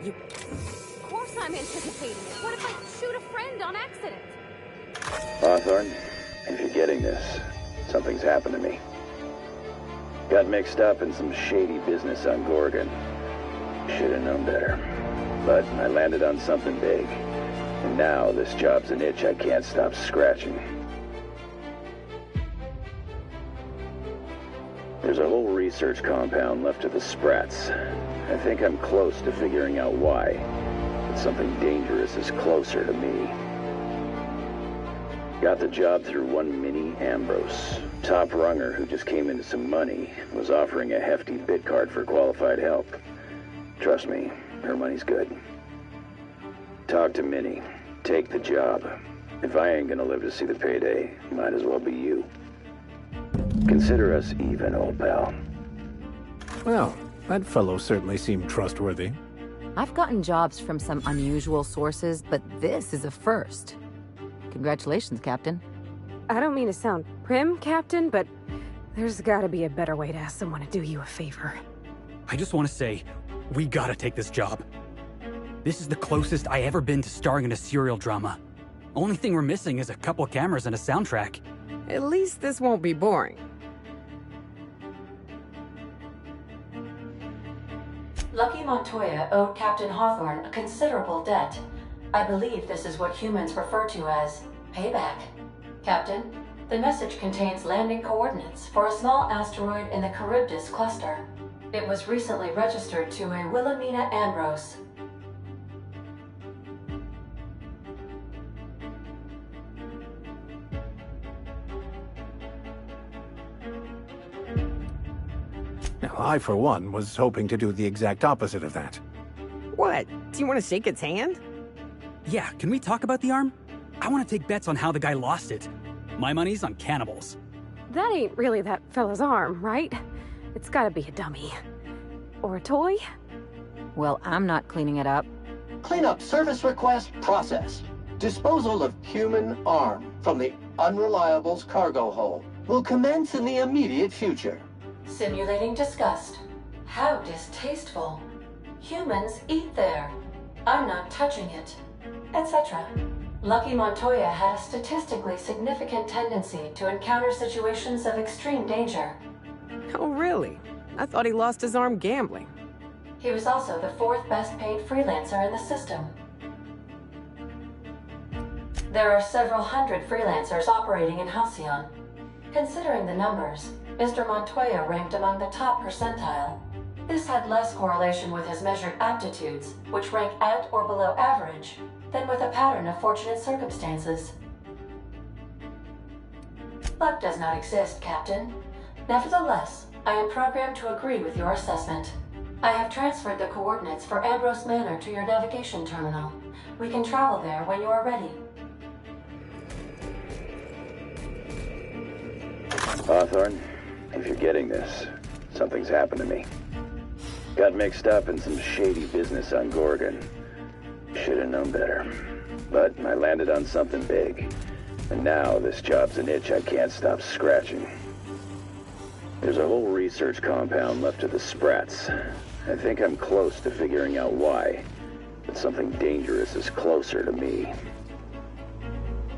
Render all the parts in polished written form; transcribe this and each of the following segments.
You... Of course I'm anticipating it. What if I shoot a friend on accident? Hawthorne, if you're getting this, something's happened to me. Got mixed up in some shady business on Gorgon. Should've known better. But I landed on something big. And now this job's an itch I can't stop scratching. There's a whole research compound left to the Sprats. I think I'm close to figuring out why. But something dangerous is closer to me. Got the job through one Minnie Ambrose. Top runger who just came into some money, was offering a hefty bid card for qualified help. Trust me, her money's good. Talk to Minnie. Take the job. If I ain't gonna live to see the payday, might as well be you. Consider us even, old pal. Well, that fellow certainly seemed trustworthy. I've gotten jobs from some unusual sources, but this is a first. Congratulations, Captain. I don't mean to sound prim, Captain, but there's gotta be a better way to ask someone to do you a favor. I just want to say, we gotta take this job. This is the closest I ever been to starring in a serial drama. Only thing we're missing is a couple cameras and a soundtrack. At least this won't be boring. Lucky Montoya owed Captain Hawthorne a considerable debt. I believe this is what humans refer to as payback. Captain, the message contains landing coordinates for a small asteroid in the Charybdis cluster. It was recently registered to a Wilhelmina Ambrose. Now, I, for one, was hoping to do the exact opposite of that. What? Do you want to shake its hand? Yeah, can we talk about the arm? I want to take bets on how the guy lost it. My money's on cannibals. That ain't really that fella's arm, right? It's gotta be a dummy. Or a toy? Well, I'm not cleaning it up. Cleanup service request processed. Disposal of human arm from the Unreliable's cargo hold will commence in the immediate future. Simulating disgust. How distasteful. Humans eat there. I'm not touching it. Etc. Lucky Montoya had a statistically significant tendency to encounter situations of extreme danger. Oh, really? I thought he lost his arm gambling. He was also the 4th best paid freelancer in the system. There are several hundred freelancers operating in Halcyon. Considering the numbers, Mr. Montoya ranked among the top percentile. This had less correlation with his measured aptitudes, which rank at or below average, than with a pattern of fortunate circumstances. Luck does not exist, Captain. Nevertheless, I am programmed to agree with your assessment. I have transferred the coordinates for Ambrose Manor to your navigation terminal. We can travel there when you are ready. Hawthorne, if you're getting this, something's happened to me. Got mixed up in some shady business on Gorgon. Should've known better. But I landed on something big. And now this job's an itch I can't stop scratching. There's a whole research compound left to the Sprats. I think I'm close to figuring out why. But something dangerous is closer to me.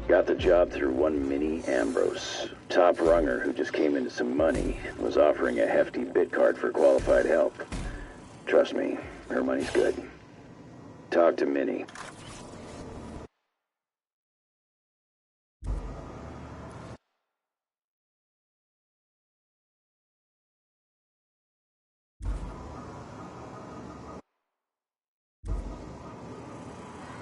Got the job through one Minnie Ambrose. Top runger who just came into some money, was offering a hefty bid card for qualified help. Trust me, her money's good. Talk to Minnie.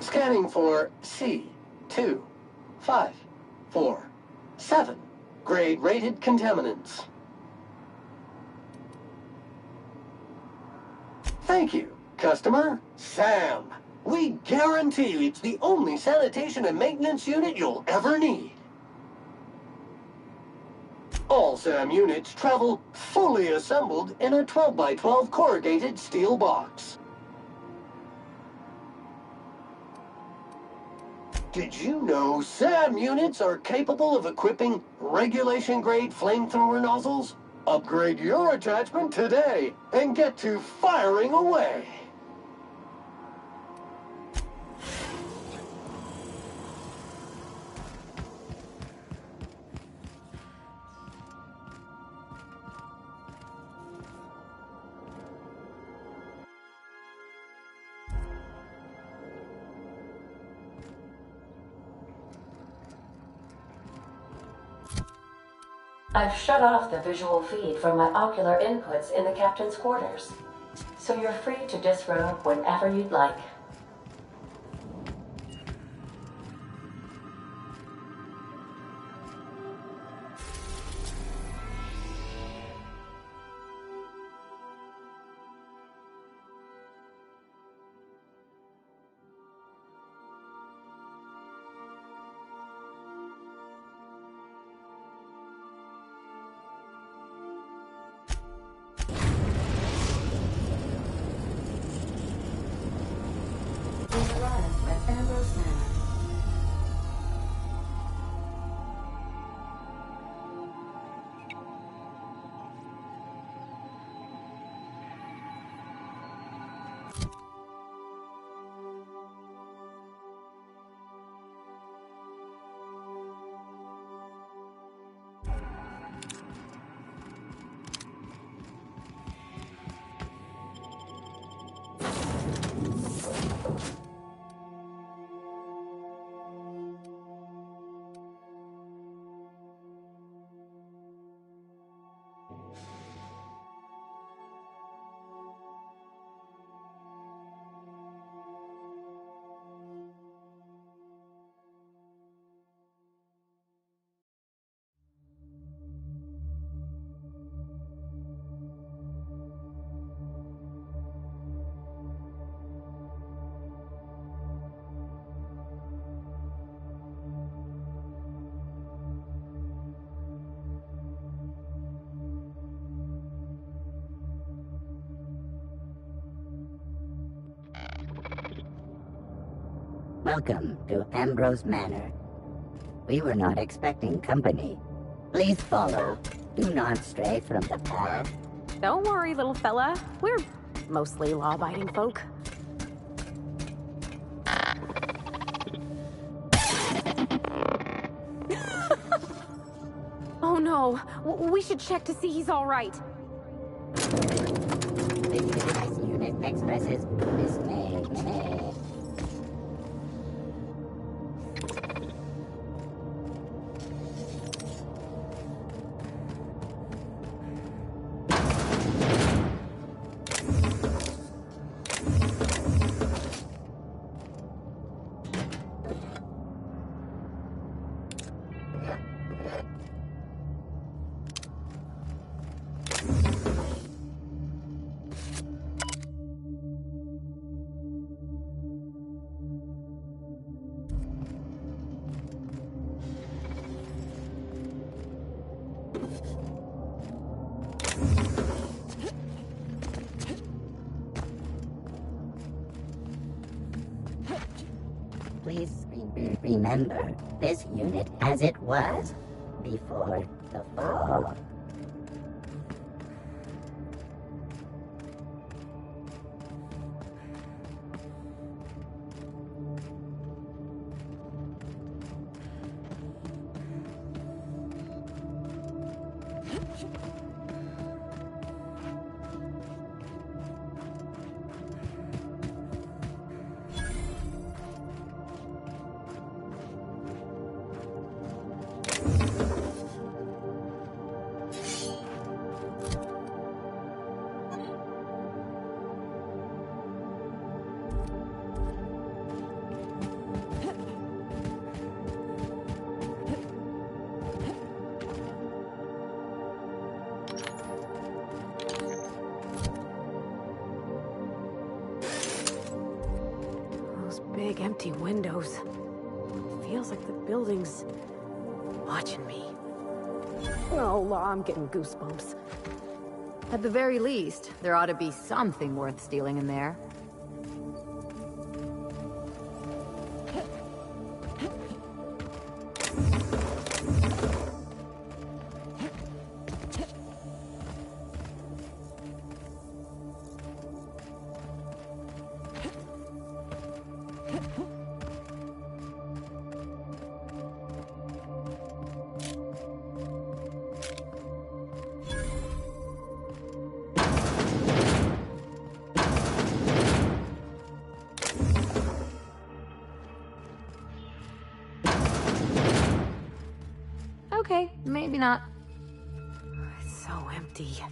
Scanning for C2547. Grade rated contaminants. Thank you, customer. Sam. We guarantee it's the only sanitation and maintenance unit you'll ever need. All SAM units travel fully assembled in a 12x12 corrugated steel box. Did you know SAM units are capable of equipping regulation-grade flamethrower nozzles? Upgrade your attachment today and get to firing away. I've shut off the visual feed from my ocular inputs in the captain's quarters, so you're free to disrobe whenever you'd like. Welcome to Ambrose Manor. We were not expecting company. Please follow. Do not stray from the path. Don't worry, little fella. We're mostly law-abiding folk. Oh no, we should check to see he's all right. This device unit expresses dismay. Please remember this unit as it was before the fall. Big empty windows. Feels like the building's watching me. Oh, I'm getting goosebumps. At the very least, there ought to be something worth stealing in there. Okay, maybe not. empty.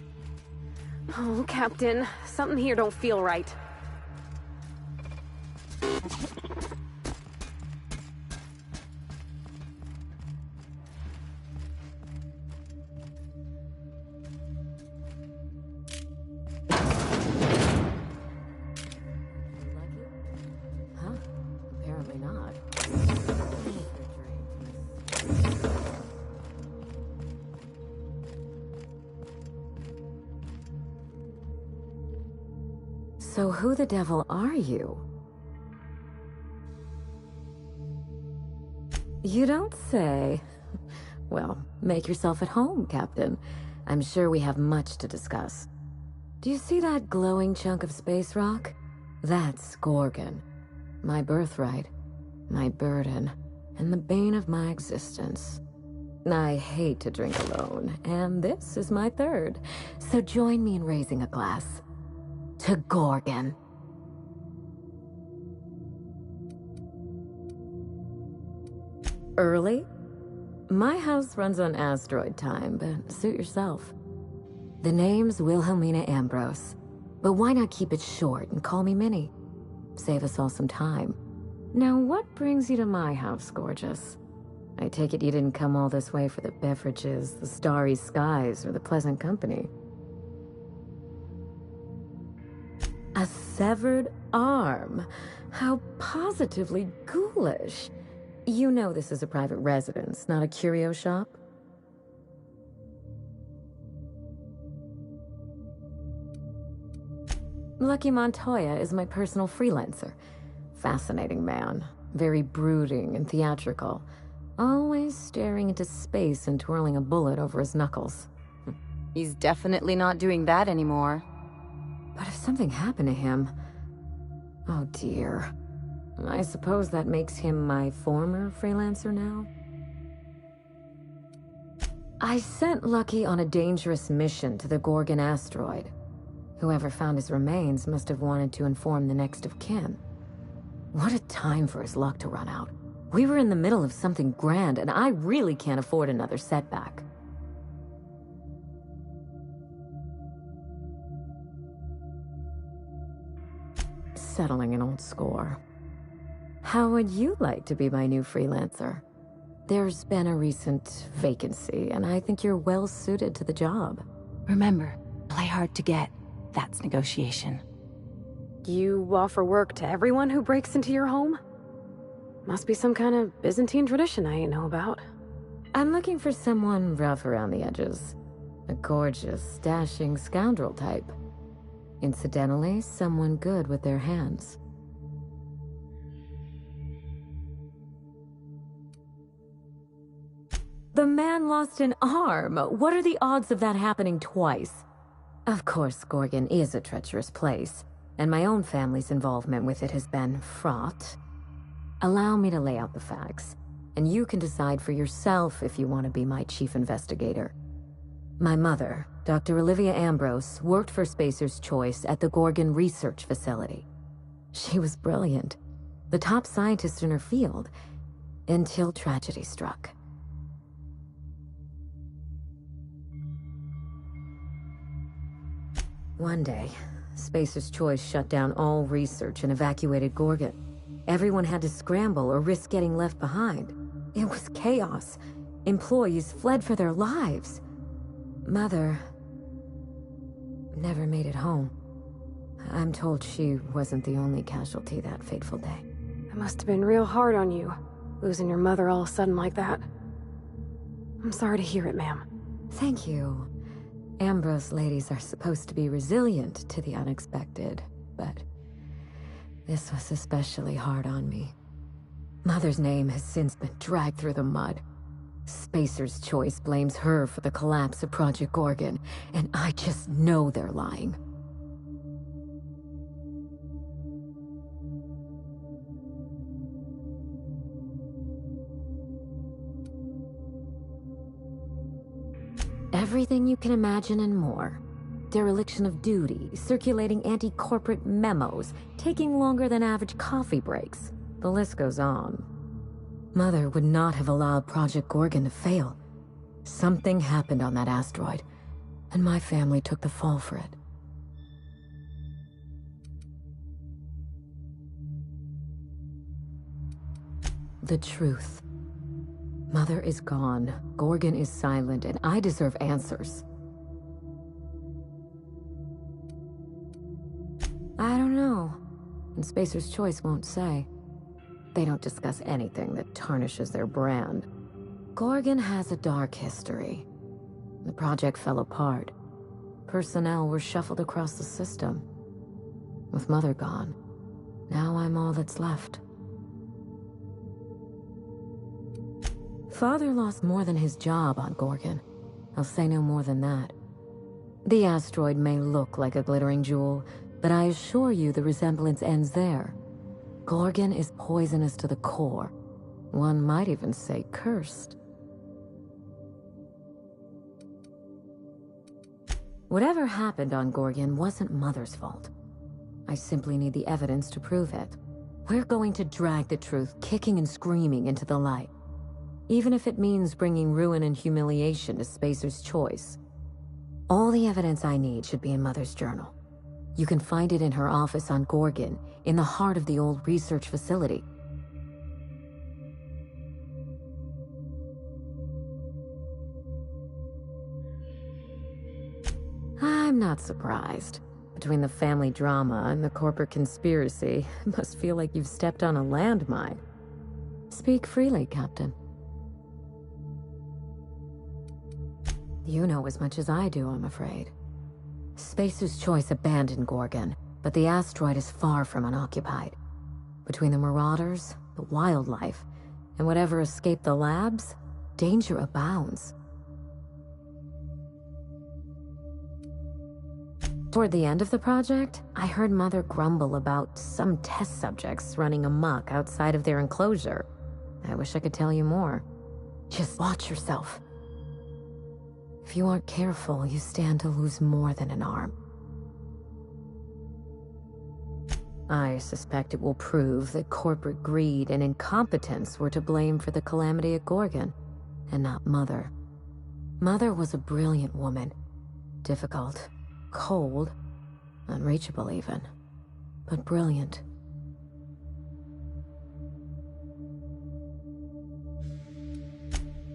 Oh, Captain, something here don't feel right. Huh? Apparently not. So who the devil are you? You don't say. Well, make yourself at home, Captain. I'm sure we have much to discuss. Do you see that glowing chunk of space rock? That's Gorgon. My birthright, my burden, and the bane of my existence. I hate to drink alone, and this is my third. So join me in raising a glass. To Gorgon. Early? My house runs on asteroid time, but suit yourself. The name's Wilhelmina Ambrose, but why not keep it short and call me Minnie? Save us all some time. Now, what brings you to my house, gorgeous? I take it you didn't come all this way for the beverages, the starry skies, or the pleasant company. A severed arm? How positively ghoulish. You know this is a private residence, not a curio shop? Lucky Montoya is my personal freelancer. Fascinating man. Very brooding and theatrical. Always staring into space and twirling a bullet over his knuckles. He's definitely not doing that anymore. But if something happened to him... Oh dear. I suppose that makes him my former freelancer now? I sent Lucky on a dangerous mission to the Gorgon asteroid. Whoever found his remains must have wanted to inform the next of kin. What a time for his luck to run out. We were in the middle of something grand, and I really can't afford another setback. Settling an old score. How would you like to be my new freelancer? There's been a recent vacancy, and I think you're well suited to the job. Remember, play hard to get. That's negotiation. You offer work to everyone who breaks into your home? Must be some kind of Byzantine tradition I ain't know about. I'm looking for someone rough around the edges. A gorgeous, dashing scoundrel type. Incidentally, someone good with their hands. The man lost an arm. What are the odds of that happening twice? Of course, Gorgon is a treacherous place, and my own family's involvement with it has been fraught. Allow me to lay out the facts, and you can decide for yourself if you want to be my chief investigator. My mother, Dr. Olivia Ambrose, worked for Spacer's Choice at the Gorgon Research Facility. She was brilliant, the top scientist in her field, until tragedy struck. One day, Spacer's Choice shut down all research and evacuated Gorgon. Everyone had to scramble or risk getting left behind. It was chaos. Employees fled for their lives. Mother never made it home. I'm told she wasn't the only casualty that fateful day. It must have been real hard on you, losing your mother all of a sudden like that. I'm sorry to hear it, ma'am. Thank you. Ambrose ladies are supposed to be resilient to the unexpected, but this was especially hard on me. Mother's name has since been dragged through the mud. Spacer's Choice blames her for the collapse of Project Gorgon, and I just know they're lying. Everything you can imagine and more. Dereliction of duty, circulating anti-corporate memos, taking longer than average coffee breaks. The list goes on. Mother would not have allowed Project Gorgon to fail. Something happened on that asteroid. and my family took the fall for it. The truth. Mother is gone, Gorgon is silent, and I deserve answers. I don't know, and Spacer's Choice won't say. They don't discuss anything that tarnishes their brand. Gorgon has a dark history. The project fell apart. Personnel were shuffled across the system. With Mother gone, now I'm all that's left. Father lost more than his job on Gorgon. I'll say no more than that. The asteroid may look like a glittering jewel, but I assure you the resemblance ends there. Gorgon is poisonous to the core. One might even say cursed. Whatever happened on Gorgon wasn't Mother's fault. I simply need the evidence to prove it. We're going to drag the truth kicking and screaming into the light. Even if it means bringing ruin and humiliation to Spacer's Choice. All the evidence I need should be in Mother's journal. You can find it in her office on Gorgon, in the heart of the old research facility. I'm not surprised. Between the family drama and the corporate conspiracy, it must feel like you've stepped on a landmine. Speak freely, Captain. You know as much as I do, I'm afraid. Spacer's Choice abandoned Gorgon, but the asteroid is far from unoccupied. Between the marauders, the wildlife, and whatever escaped the labs, danger abounds. Toward the end of the project, I heard Mother grumble about some test subjects running amok outside of their enclosure. I wish I could tell you more. Just watch yourself. If you aren't careful, you stand to lose more than an arm. I suspect it will prove that corporate greed and incompetence were to blame for the calamity at Gorgon, and not Mother. Mother was a brilliant woman. Difficult, cold, unreachable even, but brilliant.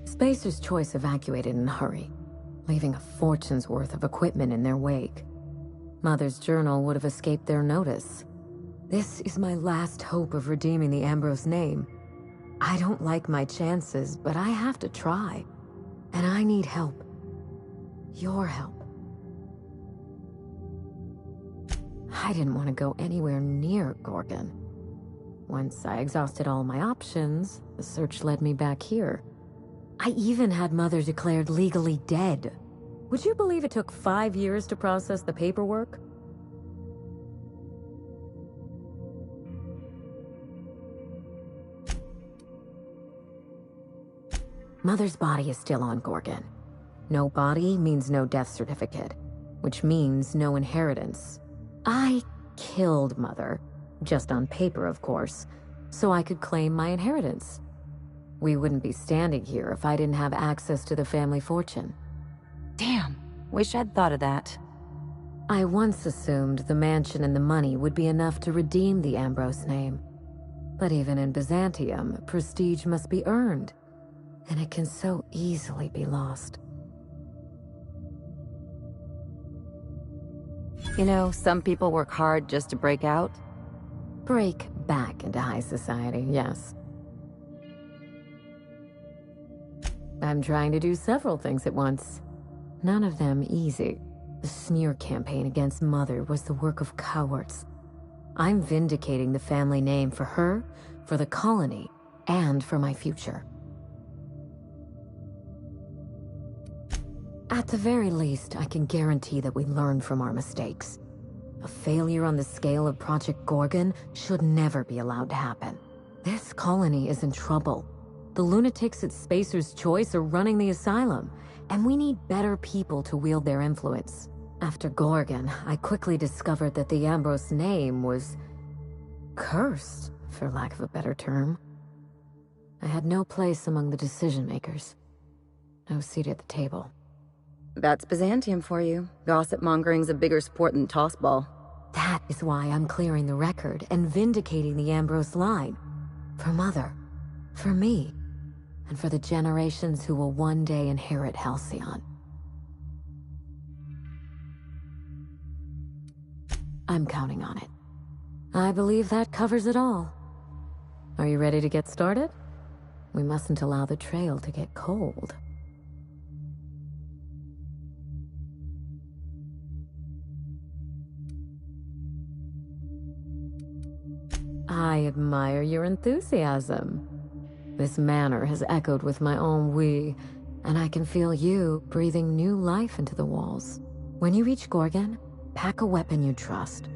Spacer's Choice evacuated in a hurry, leaving a fortune's worth of equipment in their wake. Mother's journal would have escaped their notice. This is my last hope of redeeming the Ambrose name. I don't like my chances, but I have to try. And I need help. Your help. I didn't want to go anywhere near Gorgon. Once I exhausted all my options, the search led me back here. I even had Mother declared legally dead. Would you believe it took 5 years to process the paperwork? Mother's body is still on Gorgon. No body means no death certificate, which means no inheritance. I killed Mother, just on paper, of course, so I could claim my inheritance. We wouldn't be standing here if I didn't have access to the family fortune. Damn, wish I'd thought of that. I once assumed the mansion and the money would be enough to redeem the Ambrose name. But even in Byzantium, prestige must be earned, and it can so easily be lost. You know, some people work hard just to break out. Break back into high society, yes. I'm trying to do several things at once. None of them easy. The smear campaign against Mother was the work of cowards. I'm vindicating the family name for her, for the colony, and for my future. At the very least, I can guarantee that we learn from our mistakes. A failure on the scale of Project Gorgon should never be allowed to happen. This colony is in trouble. The lunatics at Spacer's Choice are running the asylum, and we need better people to wield their influence. After Gorgon, I quickly discovered that the Ambrose name was cursed, for lack of a better term. I had no place among the decision makers. I was seated at the table. That's Byzantium for you. Gossip mongering's a bigger sport than tossball. That is why I'm clearing the record and vindicating the Ambrose line. For Mother, for me, and for the generations who will one day inherit Halcyon. I'm counting on it. I believe that covers it all. Are you ready to get started? We mustn't allow the trail to get cold. I admire your enthusiasm. This manor has echoed with my ennui, and I can feel you breathing new life into the walls. When you reach Gorgon, pack a weapon you trust.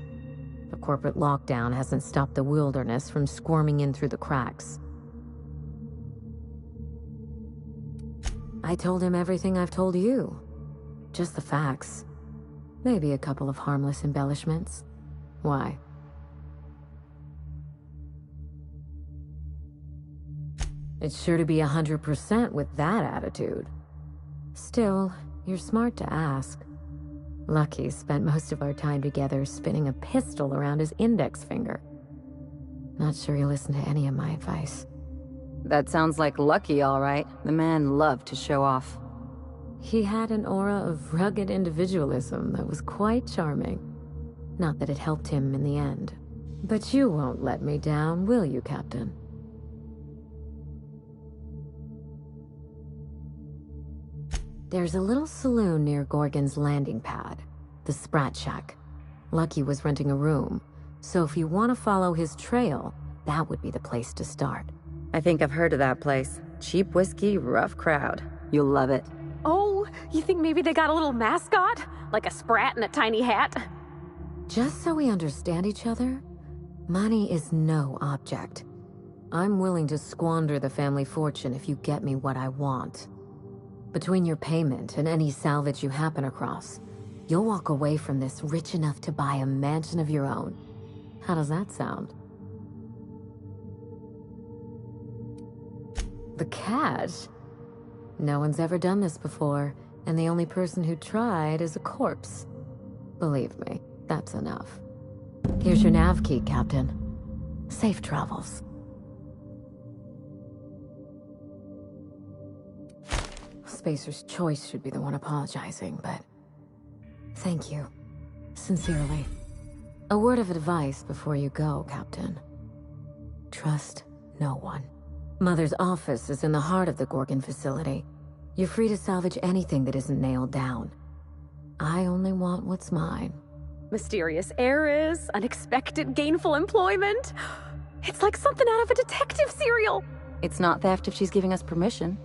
The corporate lockdown hasn't stopped the wilderness from squirming in through the cracks. I told him everything I've told you. Just the facts. Maybe a couple of harmless embellishments. Why? It's sure to be 100% with that attitude. Still, you're smart to ask. Lucky spent most of our time together spinning a pistol around his index finger. Not sure he listened to any of my advice. That sounds like Lucky, all right. The man loved to show off. He had an aura of rugged individualism that was quite charming. Not that it helped him in the end. But you won't let me down, will you, Captain? There's a little saloon near Gorgon's landing pad, the Sprat Shack. Lucky was renting a room, so if you want to follow his trail, that would be the place to start. I think I've heard of that place. Cheap whiskey, rough crowd. You'll love it. Oh, you think maybe they got a little mascot? Like a sprat in a tiny hat? Just so we understand each other, money is no object. I'm willing to squander the family fortune if you get me what I want. Between your payment and any salvage you happen across, you'll walk away from this rich enough to buy a mansion of your own. How does that sound? The cash? No one's ever done this before, and the only person who tried is a corpse. Believe me, that's enough. Here's your nav key, Captain. Safe travels. Spacer's Choice should be the one apologizing, but thank you. Sincerely. A word of advice before you go, Captain. Trust no one. Mother's office is in the heart of the Gorgon facility. You're free to salvage anything that isn't nailed down. I only want what's mine. Mysterious heiress, unexpected gainful employment. It's like something out of a detective serial. It's not theft if she's giving us permission.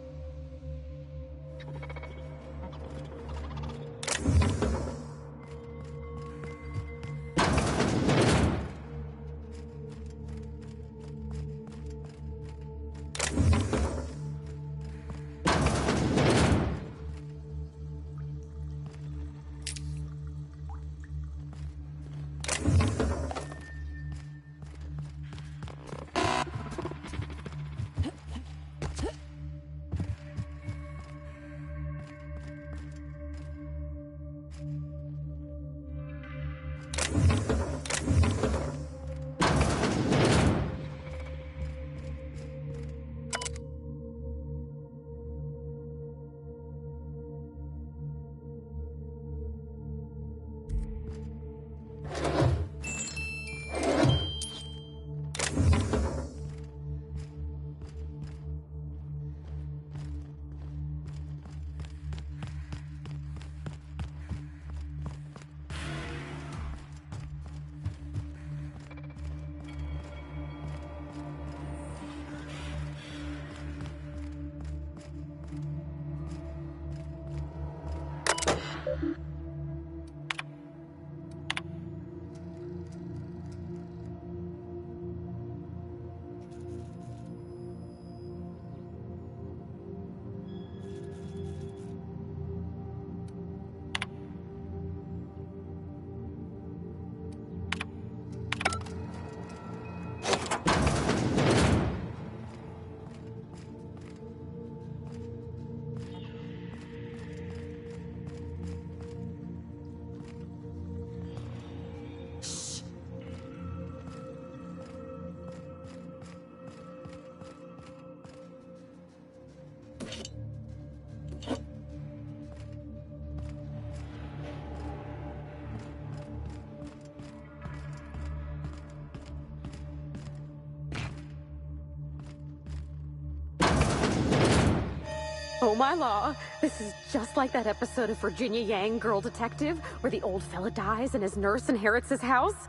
Oh my law, this is just like that episode of Virginia Yang, Girl Detective, where the old fella dies and his nurse inherits his house.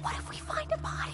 What if we find a body?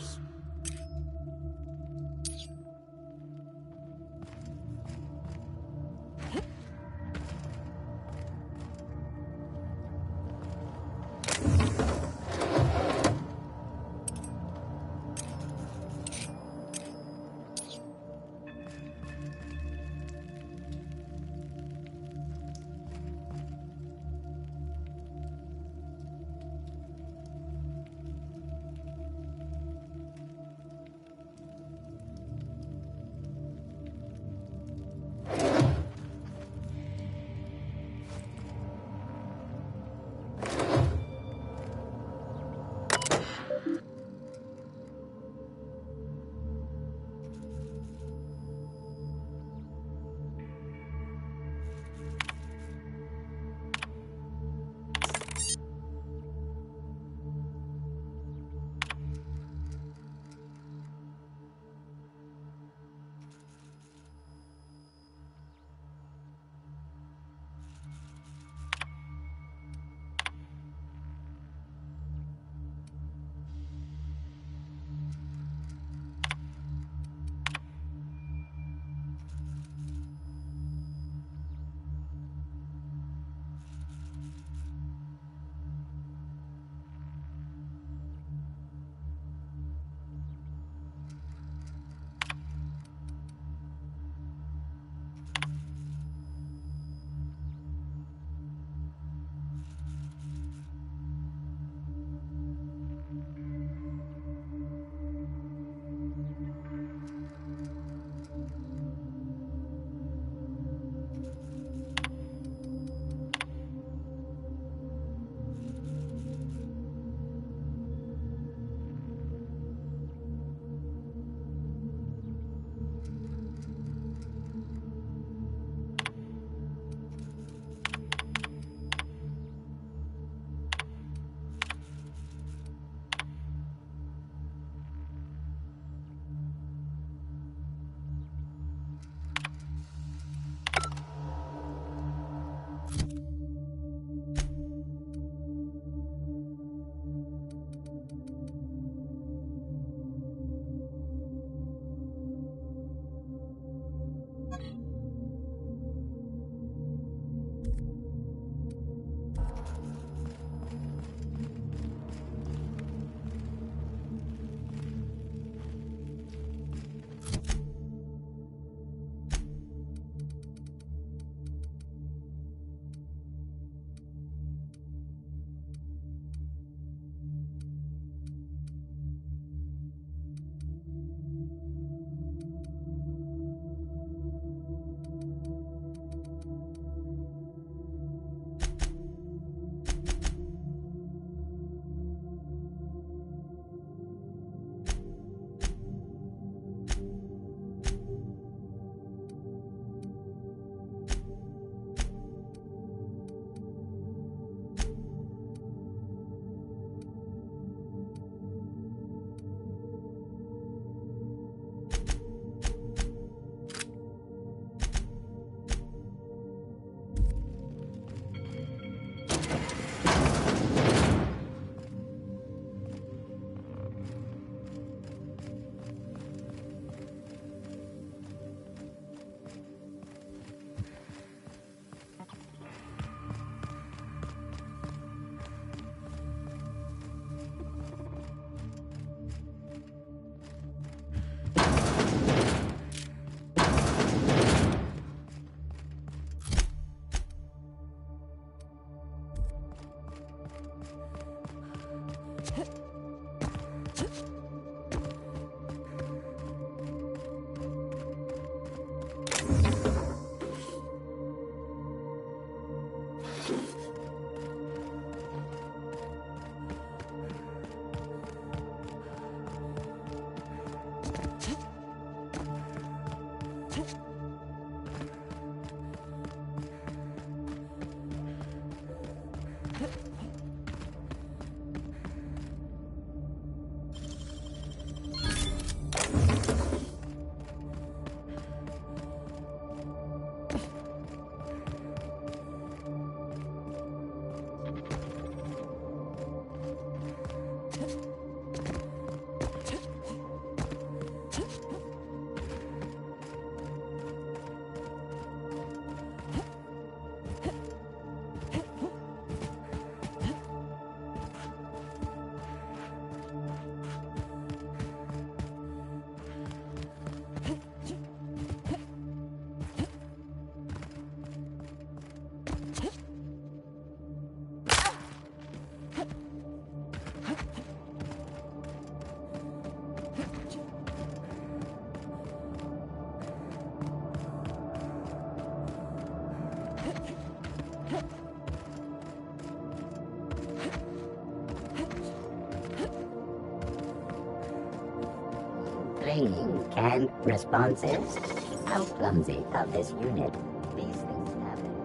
training, canned responses. How clumsy of this unit. These things happen.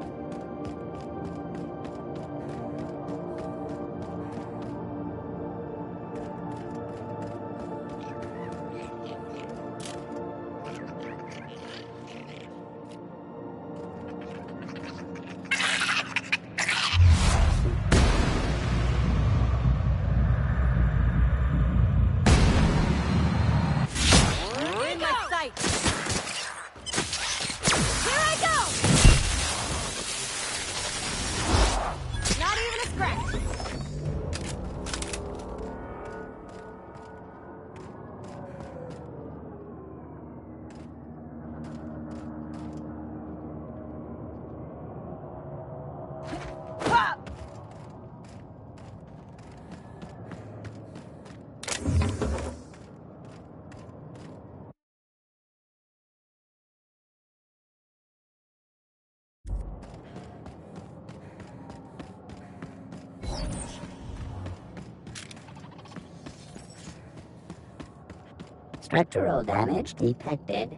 Structural damage detected.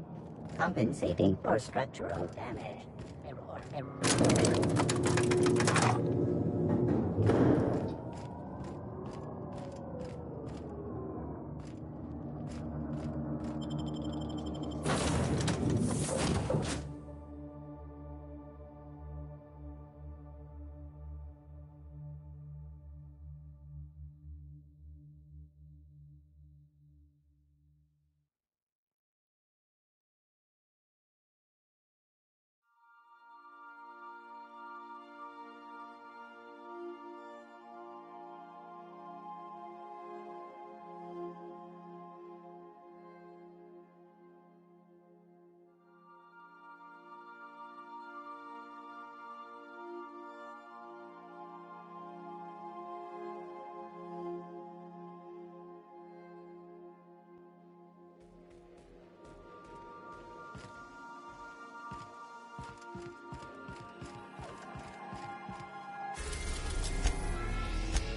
Compensating for structural damage.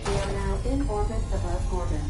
We are now in orbit above Gorgon.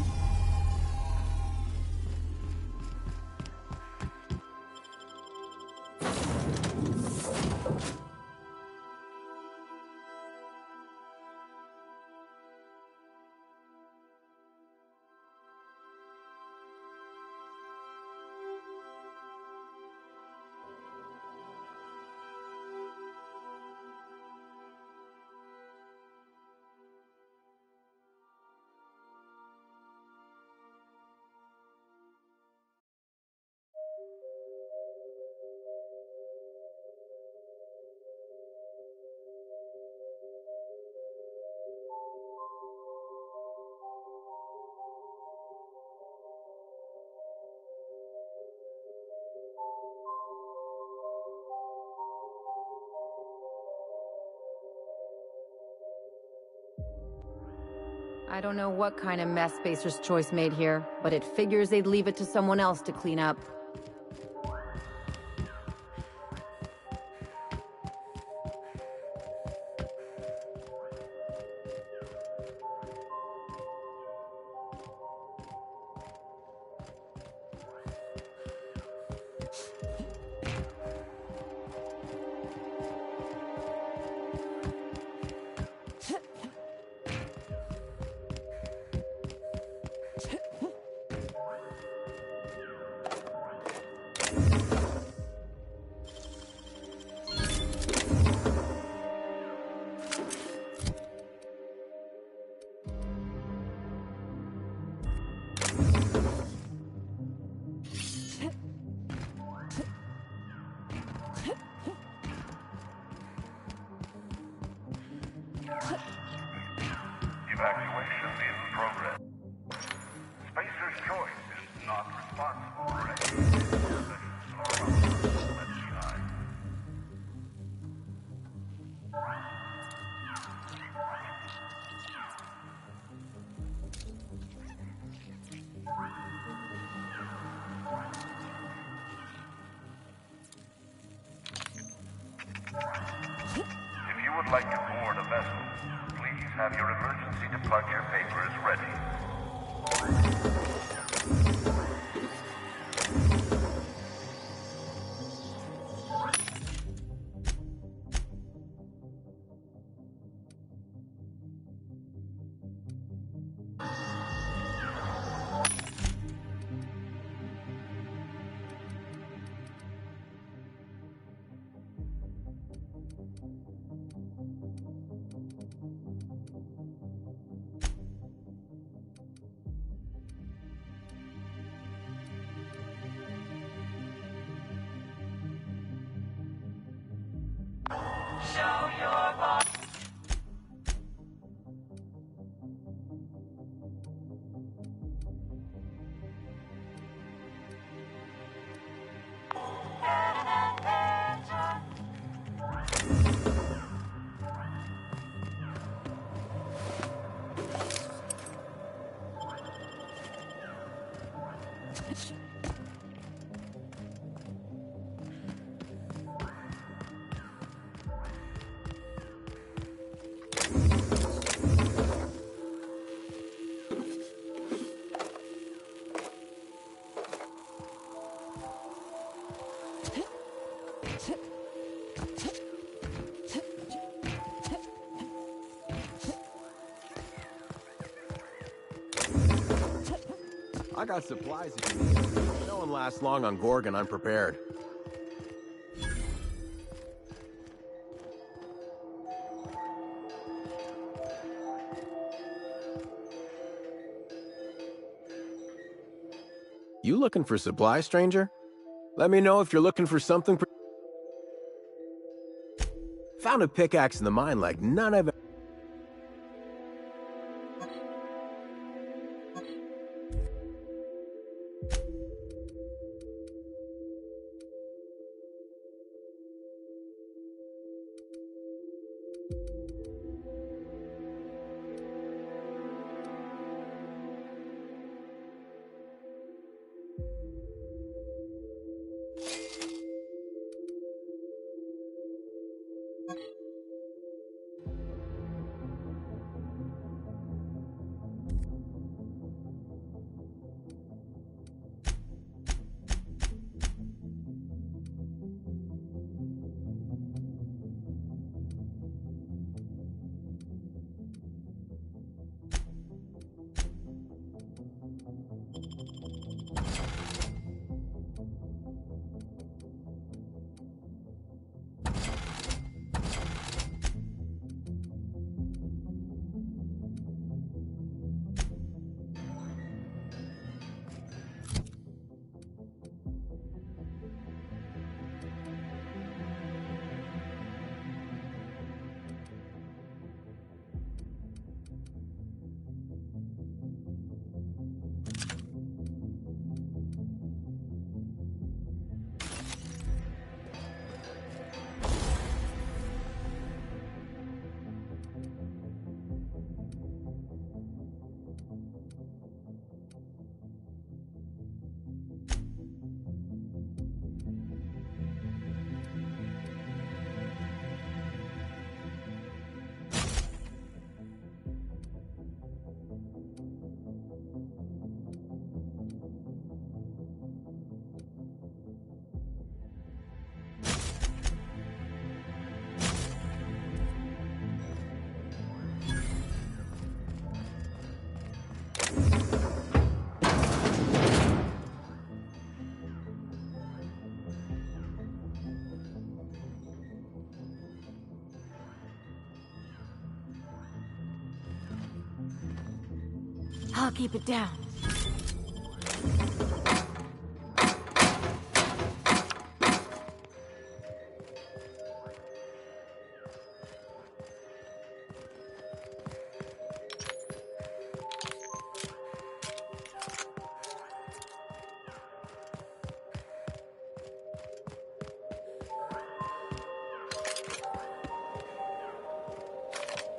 I don't know what kind of mess Spacer's Choice made here, but it figures they'd leave it to someone else to clean up. Evacuation in progress. Spacer's Choice is not responsible for any possessions or others left behind. If you would like to board a vessel, please have your emergency departure papers ready. I got supplies if you need them. No one lasts long on Gorgon unprepared. You looking for supplies, stranger? Let me know if you're looking for something. Found a pickaxe in the mine like none I've ever. I'll keep it down.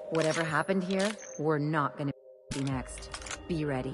Whatever happened here, we're not gonna be next. Be ready.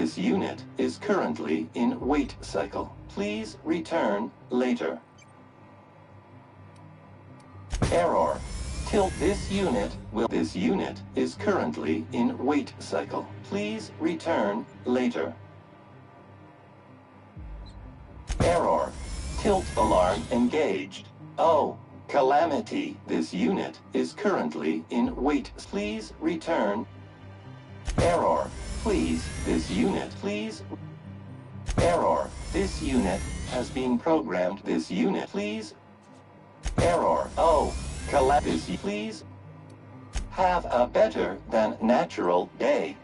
This unit is currently in wait cycle. Please return later. Error. Tilt this unit will. This unit is currently in wait cycle. Please return later. Error. Tilt alarm engaged. Oh, calamity. This unit is currently in wait. Please return. Error. Please. This unit. Please. Error. This unit has been programmed. This unit. Please. Error. Oh, calamity. Please. Have a better than natural day.